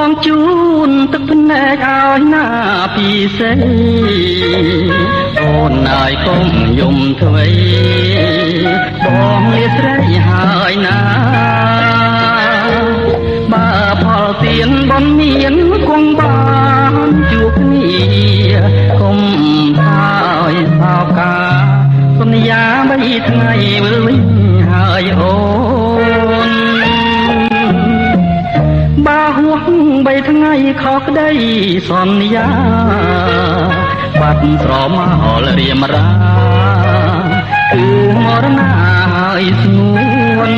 បងជូនទឹកភ្នែកឲ្យណាពីសេអូនហើយកុំយំធ្វេបងលាស្រីហើយណាបើផលទៀនបនមានគង់បានជួបគ្នាកុំហើយសោកាសន្យា3ថ្ងៃវិលវិញហើយអូនបើហួស3ថ្ងៃខុសក្តីសន្យាបាត់ស្រមោលរៀមរាគឺមរណាហើយស្ងួន